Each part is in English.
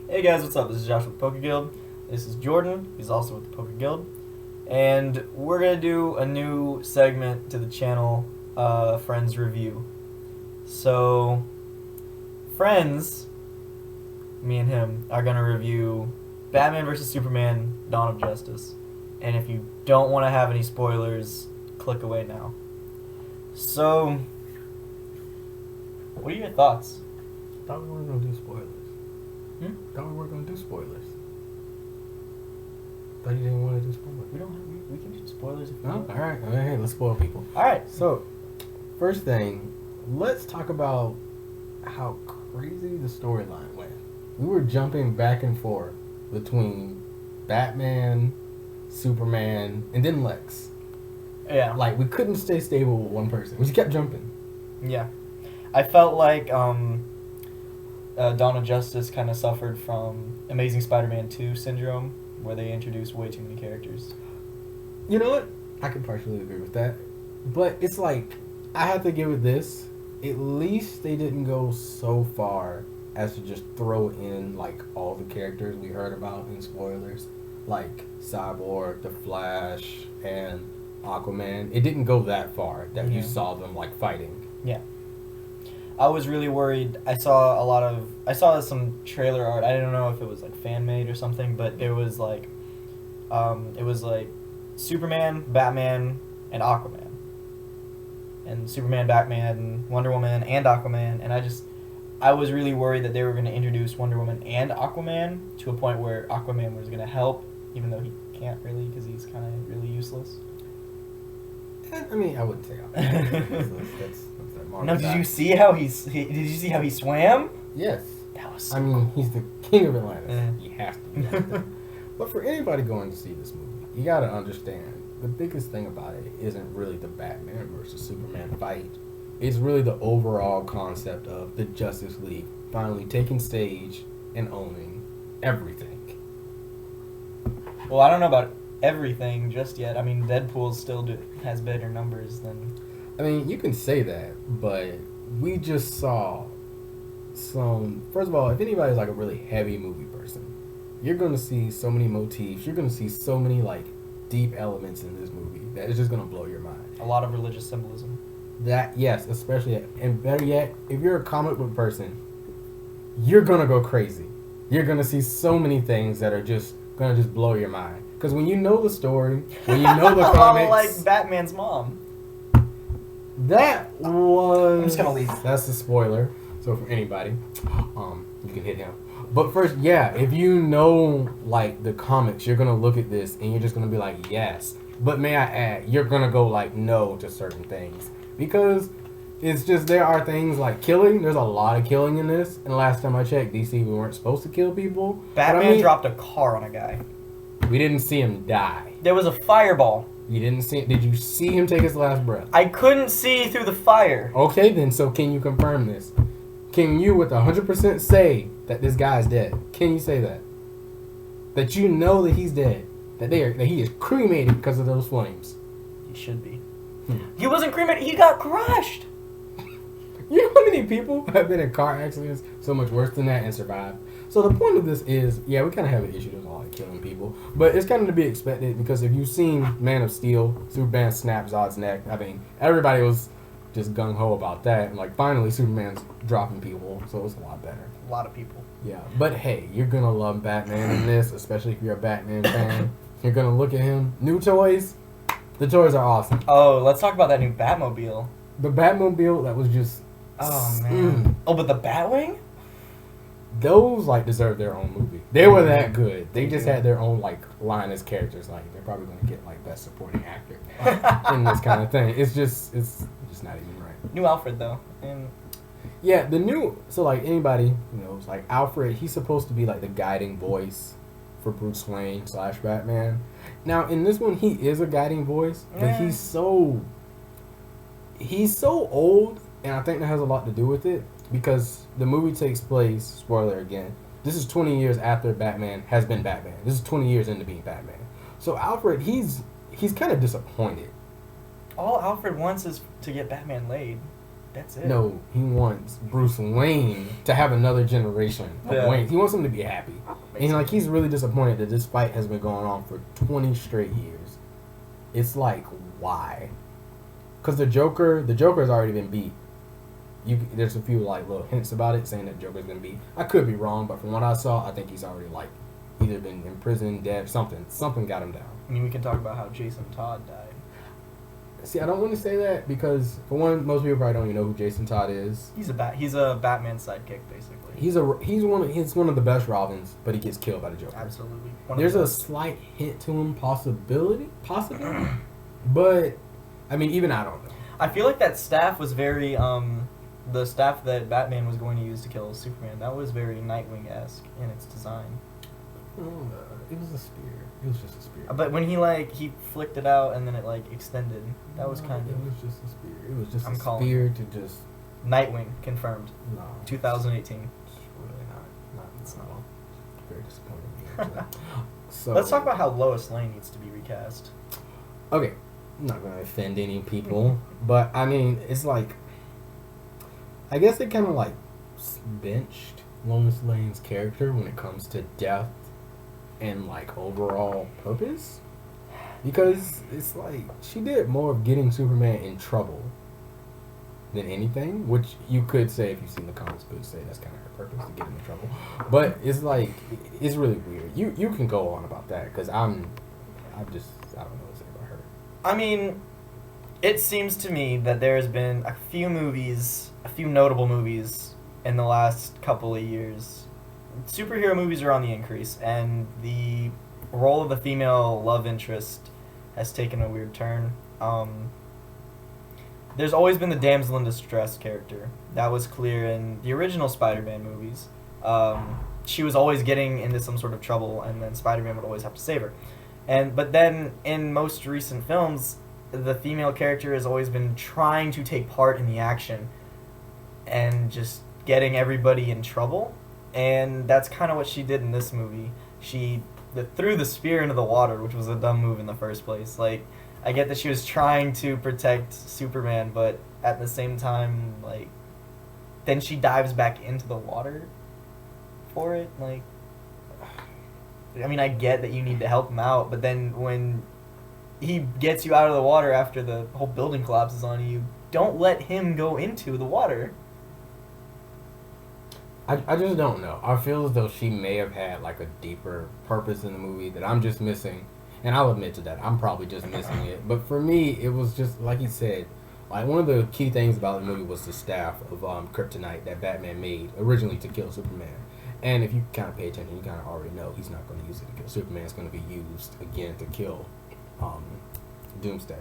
Hey guys, what's up? This is Josh with Poke Guild. This is Jordan. He's also with the Poke Guild. And we're going to do a new segment to the channel, Friends Review. So, Friends, me and him, are going to review Batman vs. Superman, Dawn of Justice. And if you don't want to have any spoilers, click away now. So, what are your thoughts? Thought we weren't gonna do spoilers. Thought we weren't gonna do spoilers. Thought you didn't want to do spoilers. We can do spoilers if you No? want. Alright, hey, let's spoil people. Alright. So, first thing, let's talk about how crazy the storyline went. We were jumping back and forth between Batman, Superman, and then Lex. Yeah. Like, we couldn't stay stable with one person. We just kept jumping. Yeah. I felt like Dawn of Justice kind of suffered from Amazing Spider-Man 2 syndrome, where they introduced way too many characters. You know what? I could partially agree with that. But it's like, I have to give it this. At least they didn't go so far as to just throw in, like, all the characters we heard about in spoilers. Like, Cyborg, The Flash, and Aquaman. It didn't go that far that you Yeah. saw them, like, fighting. Yeah. I was really worried. I saw some trailer art. I don't know if it was like fan made or something, but it was like Superman, Batman, and Aquaman. And Superman, Batman, Wonder Woman, and Aquaman, and I was really worried that they were going to introduce Wonder Woman and Aquaman to a point where Aquaman was going to help, even though he can't really because he's kind of really useless. I mean, I wouldn't say that's that Marvel No, did guy. you see how did you see how he swam? Yes. That was so I mean, he's the king of Atlantis. Yeah. He has to be like that. But for anybody going to see this movie, you got to understand, the biggest thing about it isn't really the Batman versus Superman fight. It's really the overall concept of the Justice League finally taking stage and owning everything. Well, I don't know about everything just yet. I mean, Deadpool still has better numbers than. I mean, you can say that, but we just saw some. First of all, if anybody's like a really heavy movie person, you're going to see so many motifs. You're going to see so many like deep elements in this movie that it's just going to blow your mind. A lot of religious symbolism. That, yes, especially, and better yet, if you're a comic book person, you're going to go crazy. You're going to see so many things that are just going to just blow your mind. Because when you know the story, when you know the comics, like Batman's mom. that was. I'm just gonna leave. That's a spoiler. So for anybody, you can hit him. But first, yeah, if you know like the comics, you're gonna look at this and you're just gonna be like, yes. But may I add, you're gonna go like no to certain things because it's just there are things like killing. There's a lot of killing in this. And last time I checked, DC we weren't supposed to kill people. Batman But I mean, dropped a car on a guy. We didn't see him die. There was a fireball. You didn't see. Did you see him take his last breath? I couldn't see through the fire. Okay, then. So can you confirm this? Can you, with 100% say that this guy is dead? Can you say that? That you know that he's dead. That he is cremated because of those flames. He should be. Hmm. He wasn't cremated. He got crushed. You know how many people have been in car accidents so much worse than that and survived? So the point of this is, yeah, we kind of have an issue with all like killing people, but it's kind of to be expected because if you've seen Man of Steel, Superman snaps Zod's neck. I mean, everybody was just gung ho about that, and like finally Superman's dropping people, so it was a lot better. A lot of people. Yeah, but hey, you're gonna love Batman in this, especially if you're a Batman fan. You're gonna look at him. New toys, the toys are awesome. Oh, let's talk about that new Batmobile. The Batmobile that was just. Oh man. Oh, but the Batwing? Those like deserve their own movie. They were that good. They just had their own like line as characters. Like they're probably gonna get like best supporting actor in this kind of thing. It's just not even right. New Alfred though. And Yeah, the new so like anybody who knows like Alfred, he's supposed to be like the guiding voice for Bruce Wayne / Batman. Now in this one he is a guiding voice, but he's so old, and I think that has a lot to do with it. Because the movie takes place, spoiler again, this is 20 years after Batman has been Batman. This is 20 years into being Batman. So Alfred, he's kind of disappointed. all Alfred wants is to get Batman laid. That's it. No, he wants Bruce Wayne to have another generation of Wayne. He wants him to be happy. And like he's really disappointed that this fight has been going on for 20 straight years. It's like, why? Because the Joker has already been beat. There's a few like little hints about it saying that Joker's gonna be. I could be wrong, but from what I saw, I think he's already like either been in prison, dead, something. Something got him down. I mean, we can talk about how Jason Todd died. See, I don't want to say that because for one, most people probably don't even know who Jason Todd is. He's a Batman sidekick, basically. He's one of the best Robins, but he gets killed by the Joker. Absolutely. There's a slight hint to him, possibly, but I mean, even I don't know. I feel like that staff was very the staff that Batman was going to use to kill Superman. That was very Nightwing-esque in its design. It was a spear. It was just a spear. But when he flicked it out and then it extended, that was kind of. It was just a spear. It was just I'm a calling spear it. to just. Nightwing confirmed. No. 2018. It's really not. It's not. Very disappointing. So Let's talk about how Lois Lane needs to be recast. Okay, I'm not gonna offend any people, but I mean, it's like. I guess they kind of like benched Lois Lane's character when it comes to death and like overall purpose, because it's like she did more of getting Superman in trouble than anything, which you could say if you've seen the comics, could say that's kind of her purpose, to get him in trouble. But it's like it's really weird. You can go on about that because I don't know what to say about her. I mean, it seems to me that there has been a few notable movies in the last couple of years. Superhero movies are on the increase, and the role of the female love interest has taken a weird turn. There's always been the damsel in distress character. That was clear in the original Spider-Man movies. She was always getting into some sort of trouble, and then Spider-Man would always have to save her. But then in most recent films, the female character has always been trying to take part in the action and just getting everybody in trouble. And that's kind of what she did in this movie. She threw the spear into the water, which was a dumb move in the first place. Like, I get that she was trying to protect Superman, but at the same time, like, then she dives back into the water for it. Like, I mean, I get that you need to help him out, but then when he gets you out of the water after the whole building collapses on you, don't let him go into the water. I just don't know. I feel as though she may have had like a deeper purpose in the movie that I'm just missing. And I'll admit to that. I'm probably just missing it. But for me, it was just, like he said, like one of the key things about the movie was the staff of Kryptonite that Batman made originally to kill Superman. And if you kind of pay attention, you kind of already know he's not going to use it to kill Superman. It's going to be used again to kill Doomsday.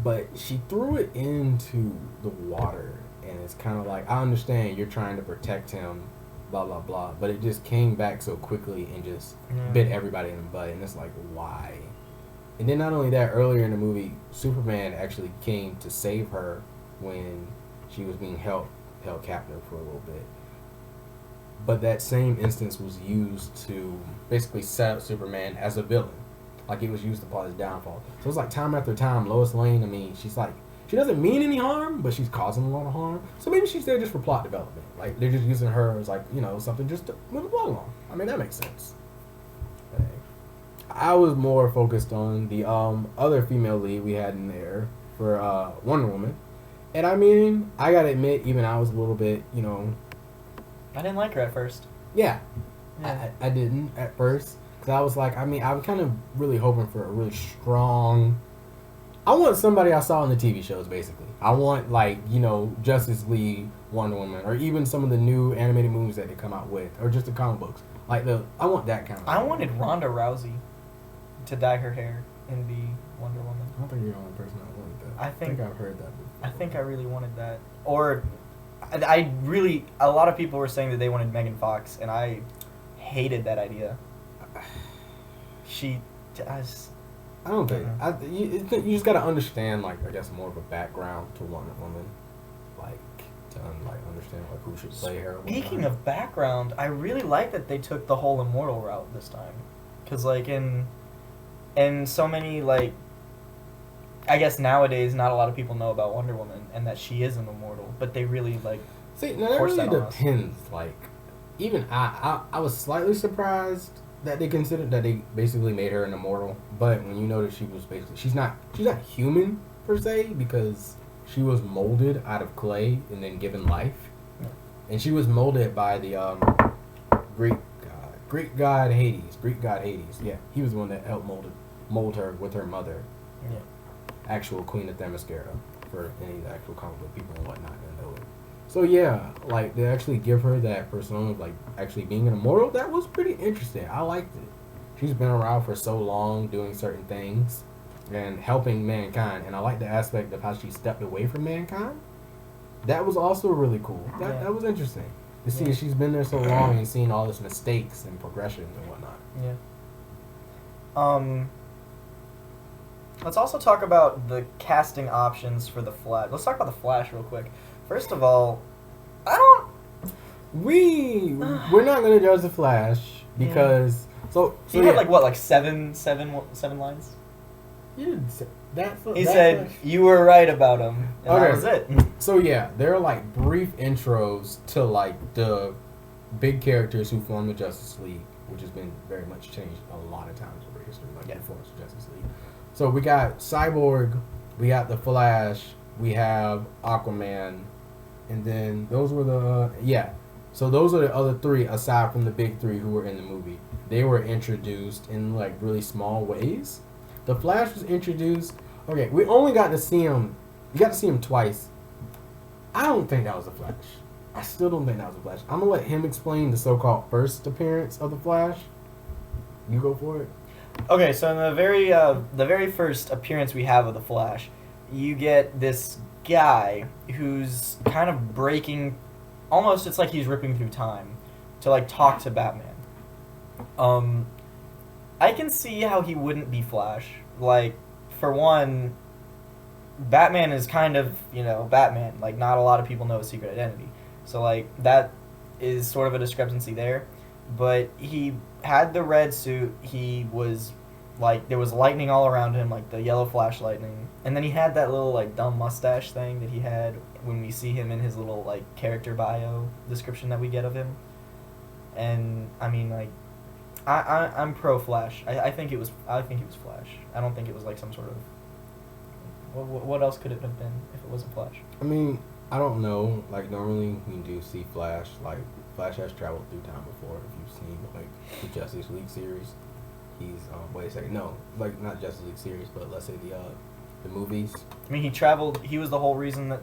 But she threw it into the water. And it's kind of like, I understand you're trying to protect him, blah, blah, blah. But it just came back so quickly and just bit everybody in the butt. And it's like, why? And then not only that, earlier in the movie, Superman actually came to save her when she was being held captive for a little bit. But that same instance was used to basically set up Superman as a villain. Like, it was used upon his downfall. So it's like time after time, Lois Lane, I mean, she's like, she doesn't mean any harm, but she's causing a lot of harm. So maybe she's there just for plot development. Like, they're just using her as, like, something just to move the plot along. I mean, that makes sense. I was more focused on the other female lead we had in there for Wonder Woman. And, I mean, I gotta admit, even I was a little bit, I didn't like her at first. Yeah. I didn't at first. Because I was like, I mean, I'm kind of really hoping for a really strong... I want somebody I saw in the TV shows, basically. I want, like, Justice League, Wonder Woman, or even some of the new animated movies that they come out with, or just the comic books. Like, I want that kind of I wanted Ronda Rousey to dye her hair in the Wonder Woman. I don't think you're the only person that wanted that. I think I've heard that before. I think I really wanted that. Or, a lot of people were saying that they wanted Megan Fox, and I hated that idea. I don't think. You just gotta understand, like, I guess more of a background to Wonder Woman, like to understand like who should play her. Speaking of background, I really like that they took the whole immortal route this time, because like in so many like I guess nowadays not a lot of people know about Wonder Woman and that she is an immortal, but they really like. See, now that Force really that on us. depends. Like, even I was slightly surprised that they considered that they basically made her an immortal. But when you know that she was basically she's not human per se because she was molded out of clay and then given life, Yeah. and she was molded by the Greek god Hades. Greek god Hades. Yeah, he was the one that helped mold her with her mother, Yeah. actual Queen of Themyscira, for any actual comic book people and whatnot that know it. So yeah, like they actually give her that persona of like actually being an immortal. That was pretty interesting. I liked it. She's been around for so long doing certain things and helping mankind, and I like the aspect of how she stepped away from mankind. That was also really cool. That was interesting to see Yeah. she's been there so long and seen all its mistakes and progressions and whatnot. Yeah. Let's also talk about the casting options for the Flash. Let's talk about the Flash real quick. First of all, I don't. We're not gonna judge the Flash because He had like what, like seven lines. You didn't say He said you were right about him, and that Okay. was it. So yeah, there are like brief intros to like the big characters who form the Justice League, which has been very much changed a lot of times over history, like Yeah. who forms the Justice League. So we got Cyborg, we got the Flash, we have Aquaman, and then those were the So those are the other three aside from the big three who were in the movie. They were introduced in like really small ways. The Flash was introduced. Okay, we only got to see him. You got to see him twice. I don't think that was the Flash. I still don't think that was the Flash. I'm gonna let him explain the so-called first appearance of the Flash. You go for it. Okay, so in the very first appearance we have of the Flash, you get this guy who's kind of breaking, almost it's like he's ripping through time to like talk to Batman. I can see how he wouldn't be Flash. Like, for one, Batman is kind of, Batman. Like, not a lot of people know his secret identity. So, like, that is sort of a discrepancy there. But he had the red suit. He was, like, there was lightning all around him, like the yellow flash lightning. And then he had that little, like, dumb mustache thing that he had when we see him in his little, like, character bio description that we get of him. And, I mean, like, I'm pro Flash. I think he was Flash. I don't think it was like some sort of. What else could it have been if it wasn't Flash? I mean, I don't know. Like normally we do see Flash. Like Flash has traveled through time before. If you've seen like the Justice League series, he's wait a second. No, like not Justice League series, but let's say the movies. I mean, he traveled. He was the whole reason that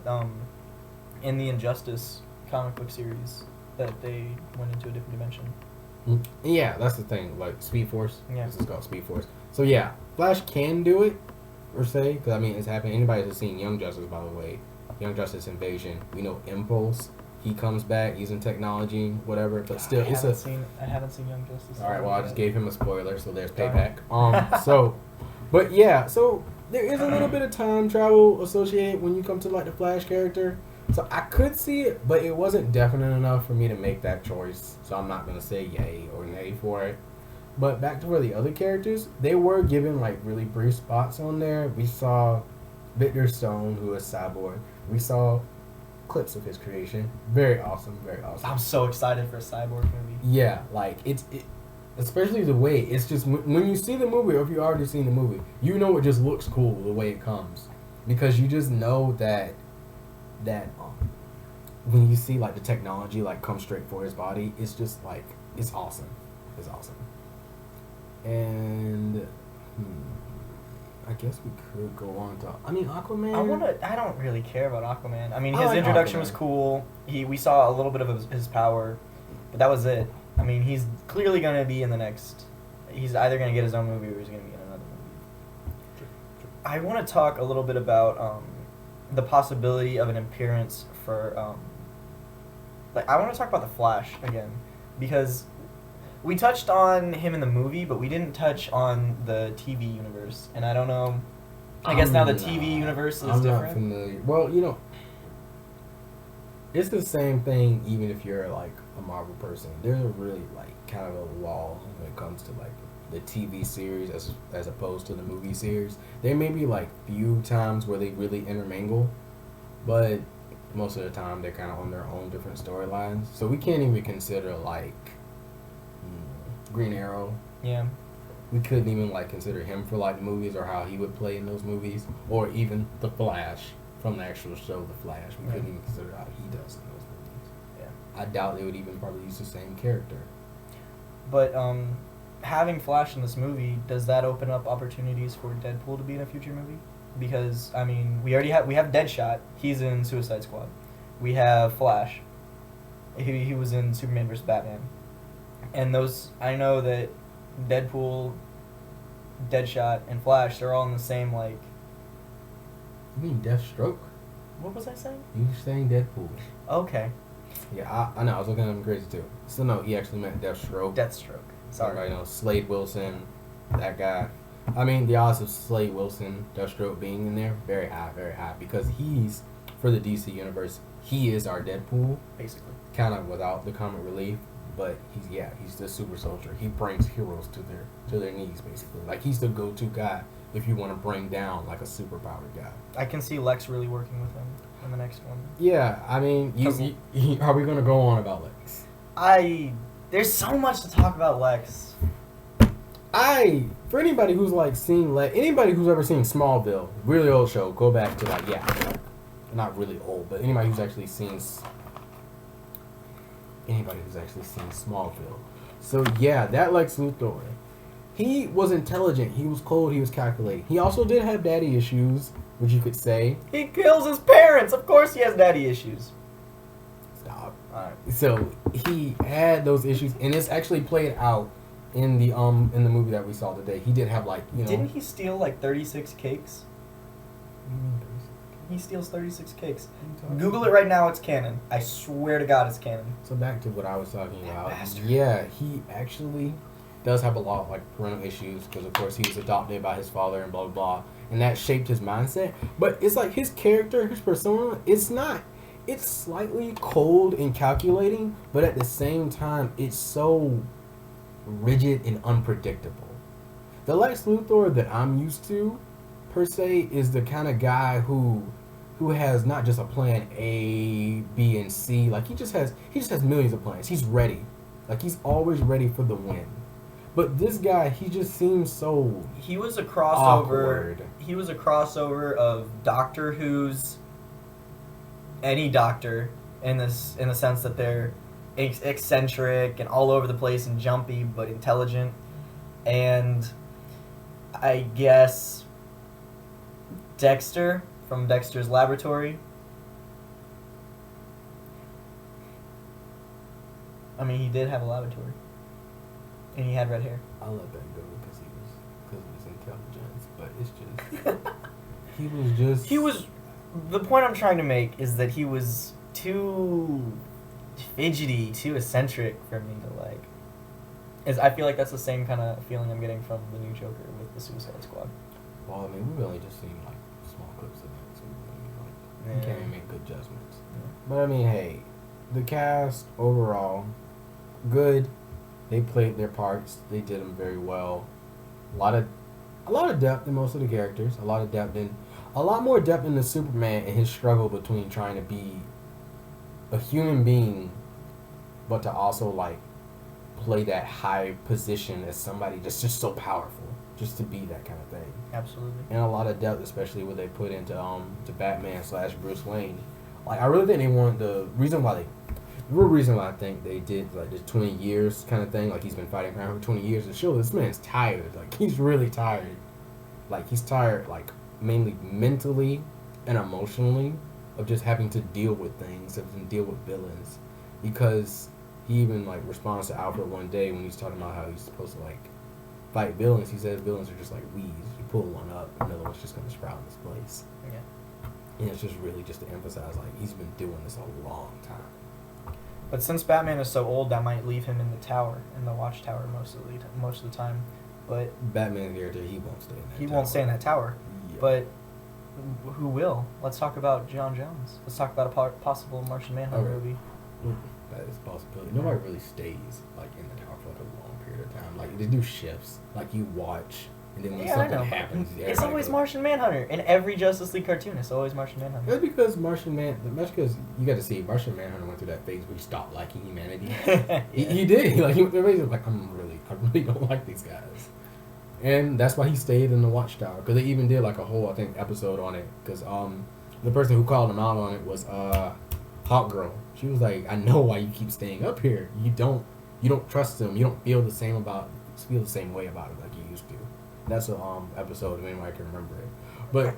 in the Injustice comic book series that they went into a different dimension. Yeah, that's the thing. Like Speed Force. Yeah. This is called Speed Force. So yeah, Flash can do it, per se, because I mean it's happened. Anybody that's seen Young Justice, by the way, Young Justice Invasion. We know Impulse. He comes back using technology, whatever. But still, I haven't seen Young Justice. All right. Well, I just gave him a spoiler, so there's Darn payback. So, but yeah, so there is a little bit of time travel associated when you come to like the Flash character. So I could see it, but it wasn't definite enough for me to make that choice. So I'm not gonna say yay or nay for it. But back to where the other characters, they were given like really brief spots on there. We saw Victor Stone, who is Cyborg. We saw clips of his creation. Very awesome, very awesome. I'm so excited for a Cyborg movie. Yeah, like it especially the way it's just when you see the movie, or if you already seen the movie, you know it just looks cool the way it comes, because you just know that when you see like the technology like come straight for his body, it's just like it's awesome. It's awesome. And I guess we could go on to. I mean, Aquaman. I don't really care about Aquaman. I mean, I his like introduction Aquaman. was cool. We saw a little bit of his power, but that was it. I mean, he's clearly gonna be in the next. He's either gonna get his own movie or he's gonna be in another movie. I want to talk a little bit about the possibility of an appearance for I want to talk about the Flash again, because we touched on him in the movie, but we didn't touch on the TV universe, and I don't know. I guess now the TV universe is I'm different. not familiar. Well, it's the same thing. Even if you're like a Marvel person, there's a really like kind of a wall when it comes to like the TV series as opposed to the movie series. There may be like few times where they really intermingle, but most of the time they're kind of on their own different storylines. So we can't even consider like Green Arrow. Yeah. We couldn't even like consider him for like movies or how he would play in those movies, or even the Flash from the actual show, The Flash. We couldn't even consider how he does in those movies. Yeah. I doubt they would even probably use the same character. But having Flash in this movie, does that open up opportunities for Deadpool to be in a future movie? Because I mean, we have Deadshot. He's in Suicide Squad. We have Flash. He was in Superman vs. Batman. And those, I know that Deadpool, Deadshot, and Flash, they're all in the same, like... You mean Deathstroke? What was I saying? You were saying Deadpool. Okay. Yeah, I know. I was looking at him crazy too. So no, he actually meant Deathstroke. Deathstroke. Sorry. Everybody knows Slade Wilson, that guy. I mean, the odds of Slade Wilson, Deathstroke being in there, very high, because he's, for the DC universe, he is our Deadpool. Basically. Kind of without the comic relief, but he's the super soldier. He brings heroes to their knees, basically. Like, he's the go-to guy if you want to bring down, like, a superpowered guy. I can see Lex really working with him in the next one. Yeah, I mean, are we going to go on about Lex? There's so much to talk about Lex. For anybody who's like seen anybody who's ever seen Smallville, really old show, go back to like not really old, but anybody who's actually seen Smallville. So yeah, that Lex Luthor, he was intelligent, he was cold, he was calculating. He also did have daddy issues, which you could say. He kills his parents. Of course, he has daddy issues. Stop. Alright. So he had those issues, and it's actually played out in the movie that we saw today. He did have like, you know. Didn't he steal like 36 cakes? He steals 36 cakes. Google it right now. It's canon. I swear to God, it's canon. So back to what I was talking about. Bastard. Yeah, he actually does have a lot of like parental issues because of course he was adopted by his father and blah blah blah, and that shaped his mindset. But it's like his character, his persona. It's slightly cold and calculating, but at the same time, it's so rigid and unpredictable. The Lex Luthor that I'm used to, per se, is the kind of guy who has not just a plan A, B, and C. Like he just has millions of plans. He's ready. Like he's always ready for the win. But this guy, he just seems so He was a crossover. awkward. He was a crossover of Doctor Who's any doctor in the sense that they're eccentric and all over the place and jumpy but intelligent, and I guess Dexter from Dexter's Laboratory. I mean, he did have a laboratory, and he had red hair. I'll let that go because of his intelligence. But it's just He was. The point I'm trying to make is that he was too fidgety, too eccentric for me to like. I feel like that's the same kind of feeling I'm getting from the new Joker with the Suicide Squad. Well, I mean, we've only just seen like small clips of that, so we can't even make good judgments. Yeah. But I mean, hey, the cast overall, good. They played their parts. They did them very well. A lot of depth in most of the characters. A lot more depth in the Superman and his struggle between trying to be a human being, but to also like play that high position as somebody just so powerful, just to be that kind of thing. Absolutely. And a lot of depth, especially what they put into to Batman / Bruce Wayne. Like I really think they wanted the real reason why I think they did like the 20 years kind of thing. Like he's been fighting crime for 20 years to show this man's tired. Like he's really tired. Like he's tired, like mainly mentally and emotionally, of just having to deal with things, having to deal with villains, because he even like responds to Alfred one day when he's talking about how he's supposed to like fight villains. He says villains are just like weeds. You pull one up, another one's just gonna sprout in its place. Yeah. And it's just really just to emphasize like he's been doing this a long time. But since Batman is so old, that might leave him in the tower, in the Watchtower most of the time. But Batman's character, he won't stay in that. he won't stay in that tower. Yeah. But who will? Let's talk about John Jones. Let's talk about a possible Martian Manhunter Okay. movie. That is a possibility. Nobody really stays like in the tower for like a long period of time. Like they do shifts. Like you watch, and then when Yeah, I something know. happens, It's everybody always goes- Martian Manhunter in every Justice League cartoon. It's always Martian Manhunter. That's because that's because you got to see Martian Manhunter went through that phase where he stopped liking humanity. He did. Like he was like, I really don't like these guys, and that's why he stayed in the Watchtower. Because they even did like a whole, I think, episode on it. Because the person who called him out on it was Hawk Girl. She was like, I know why you keep staying up here. You don't trust him. You don't feel the same way about it like you used to. That's a episode if anybody can remember it. But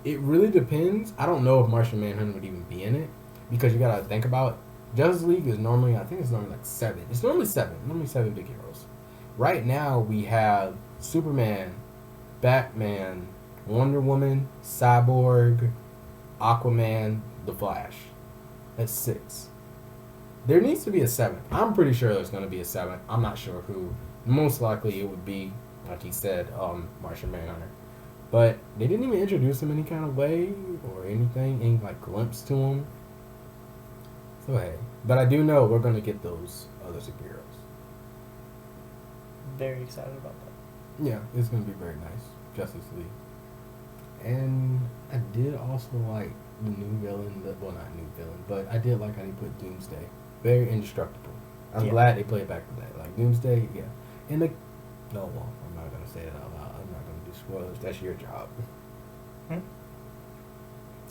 it really depends. I don't know if Martian Manhunter would even be in it because you gotta think about Justice League is normally, I think it's normally like 7. It's normally 7 big heroes. Right now we have Superman, Batman, Wonder Woman, Cyborg, Aquaman, The Flash. That's 6. There needs to be a 7th. I'm pretty sure there's going to be a 7th. I'm not sure who. Most likely it would be, like he said, Martian Manhunter. But they didn't even introduce him any kind of way or anything, any like glimpse to him. So hey, but I do know we're going to get those other superheroes. Very excited about that. Yeah, it's going to be very nice. Justice League. And I did also like the new villain, well, not new villain, but I did like how they put Doomsday. Very indestructible. I'm glad they played back to that. Like Doomsday, yeah. And I'm not gonna say it out loud. I'm not gonna do spoilers. That's your job.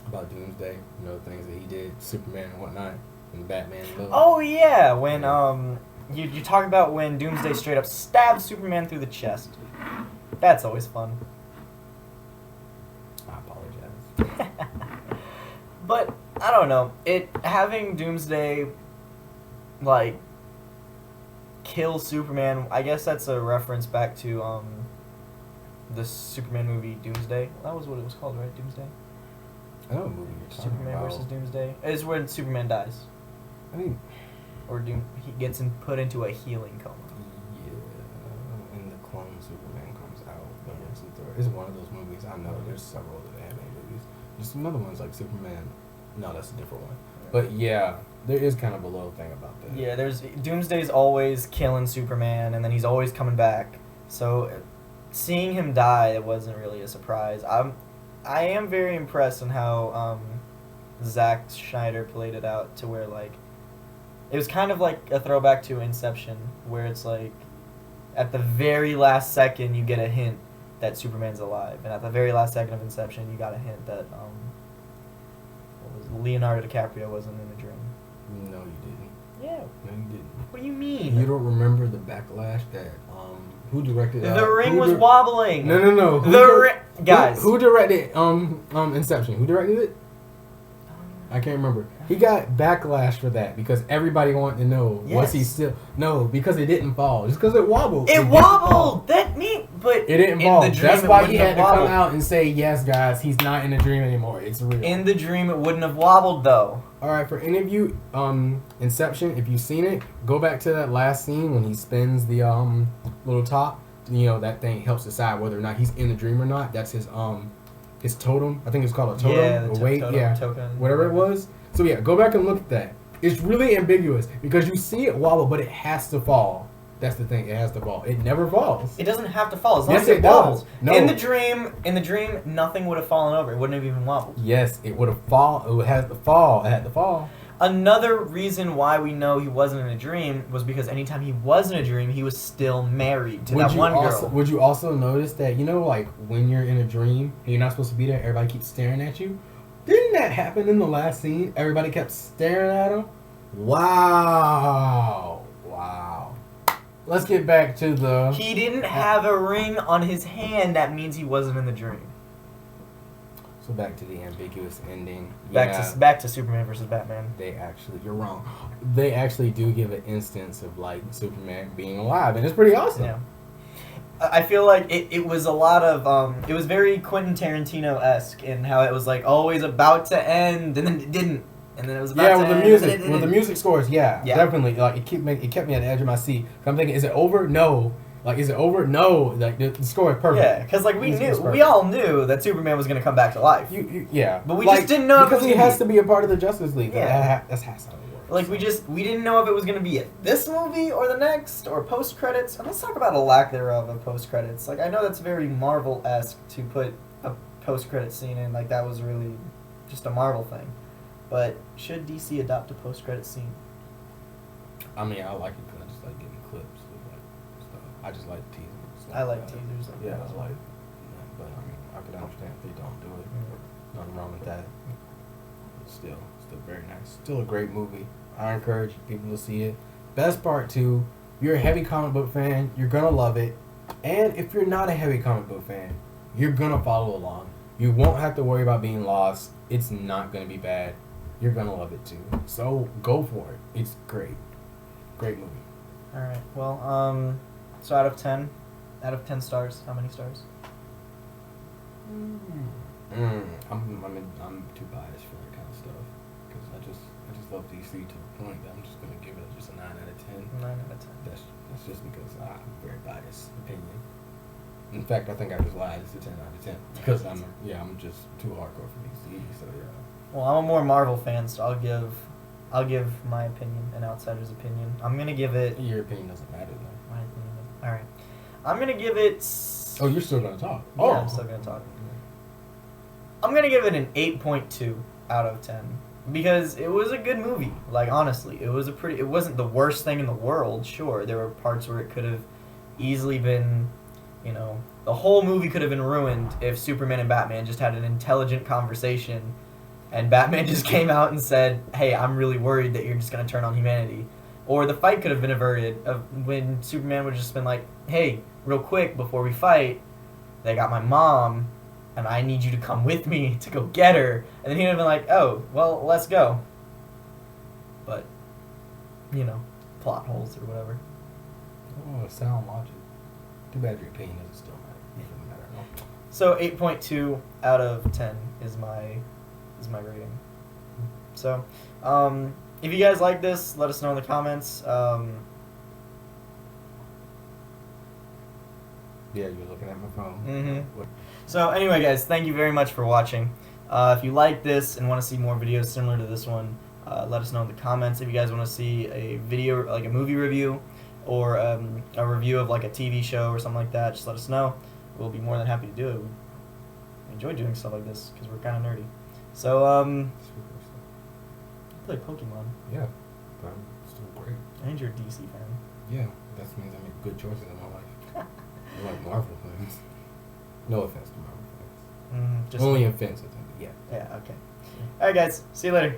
About Doomsday, the things that he did, Superman and whatnot, and Batman. Oh yeah, when you talk about when Doomsday straight up stabbed Superman through the chest. That's always fun. I apologize. But I don't know. Having Doomsday like kill Superman, I guess that's a reference back to the Superman movie Doomsday. That was what it was called, right? Doomsday? I know what movie you're talking Superman about. versus Doomsday. It's when Superman dies. I think Or he gets put into a healing coma. yeah, and the clone Superman comes out. It's one of those movies. I know there's several other Batman movies. There's some other ones like Superman. No, that's a different one. But yeah, there is kind of a little thing about that. Yeah, Doomsday's always killing Superman, and then he's always coming back. So seeing him die, it wasn't really a surprise. I am very impressed in how Zack Snyder played it out to where like it was kind of like a throwback to Inception, where it's like at the very last second you get a hint that Superman's alive, and at the very last second of Inception you got a hint that Leonardo DiCaprio wasn't in a dream. No, you didn't. Yeah. No, you didn't. What do you mean? You don't remember the backlash that who directed? The ring was wobbling. No. Guys. Who directed Inception? Who directed it? I can't remember. He got backlash for that because everybody wanted to know was he still because it didn't fall. Just because it wobbled. It wobbled. But it didn't in fall. the dream, That's it why wouldn't he had have to come wobbled. out and say, "Yes, guys, he's not in a dream anymore. It's real." In the dream, it wouldn't have wobbled though. All right, for any of you, Inception, if you've seen it, go back to that last scene when he spins the little top. That thing helps decide whether or not he's in the dream or not. That's his totem. I think it's called a totem. Yeah, the or weight. totem, token. Whatever it was. So yeah, go back and look at that. It's really ambiguous because you see it wobble, but it has to fall. That's the thing. It has to fall. It never falls. It doesn't have to fall as long Yes, as it it does. wobbles. No. In the dream, nothing would have fallen over. It wouldn't have even wobbled. Yes, it would have fall. It had to fall. It had to fall. Another reason why we know he wasn't in a dream was because anytime he was in a dream, he was still married to that one girl. Would you also notice that, like when you're in a dream and you're not supposed to be there, everybody keeps staring at you? Didn't that happen in the last scene? Everybody kept staring at him? Wow. Let's get back to the... He didn't have a ring on his hand. That means he wasn't in the dream. So back to the ambiguous ending. Back to Superman versus Batman. You're wrong. They actually do give an instance of like Superman being alive, and it's pretty awesome. Yeah. I feel like it was a lot of it was very Quentin Tarantino-esque in how it was like always about to end and then it didn't, and then it was about to with end. the music, with the music scores, yeah. Definitely. Like it kept me at the edge of my seat. I'm thinking, is it over? No. Like, is it over? No. Like the score is perfect. Yeah, because like we all knew that Superman was gonna come back to life. Yeah. But we just didn't know because he has to be a part of the Justice League. Yeah. That's how it works. Like we didn't know if it was gonna be this movie or the next or post credits. And let's talk about a lack thereof of post credits. Like I know that's very Marvel-esque to put a post credit scene in. Like that was really just a Marvel thing. But should DC adopt a post credit scene? I mean, I like it because I just like getting clips of like stuff. I just like teasers. I like teasers. Like Yeah, that as I well. like. But I mean, I could understand if they don't do it. Nothing wrong with that. But still very nice. Still a great movie. I encourage people to see it. Best part too, if you're a heavy comic book fan, you're gonna love it. And if you're not a heavy comic book fan, you're gonna follow along. You won't have to worry about being lost. It's not gonna be bad. You're gonna love it too. So go for it. It's great. Great movie. All right. Well, so out of 10 stars, how many stars? I'm too biased for that kind of stuff because I just love DC to the point that I'm just gonna give it just a 9 out of 10. 9 out of 10. That's just because I'm very biased opinion. In fact, I think I just lied. It's a 10 out of 10 because I'm just too hardcore for DC. So yeah. Well, I'm a more Marvel fan, so I'll give my opinion, an outsider's opinion. I'm gonna give it. Your opinion doesn't matter though. My opinion. All right. I'm gonna give it. Oh, you're still gonna talk. Yeah, Oh, I'm still gonna talk. I'm gonna give it an 8.2 out of 10 because it was a good movie. Like honestly, it wasn't the worst thing in the world. Sure, there were parts where it could have easily been, the whole movie could have been ruined if Superman and Batman just had an intelligent conversation, and Batman just came out and said, "Hey, I'm really worried that you're just gonna turn on humanity," or the fight could have been averted of when Superman would have just been like, "Hey, real quick before we fight, they got my mom. And I need you to come with me to go get her." And then he'd have been like, "Oh, well, let's go." But, plot holes or whatever. Oh, sound logic. Too bad your opinion doesn't still matter. It doesn't matter at all. So 8.2 out of 10 is my rating. So, if you guys like this, let us know in the comments. Yeah, you're looking at my phone. Mm-hmm. So anyway, guys, thank you very much for watching. If you like this and want to see more videos similar to this one, let us know in the comments. If you guys want to see a video, like a movie review, or a review of like a TV show or something like that, just let us know. We'll be more than happy to do it. We enjoy doing stuff like this because we're kind of nerdy. So, I play Pokemon. Yeah, but I'm still great. And you're a DC fan. Yeah, that means I make good choices in my life. I like Marvel things. No offense to Marvel fans. Just Only offensive. Yeah. Yeah, okay. Alright, guys. See you later.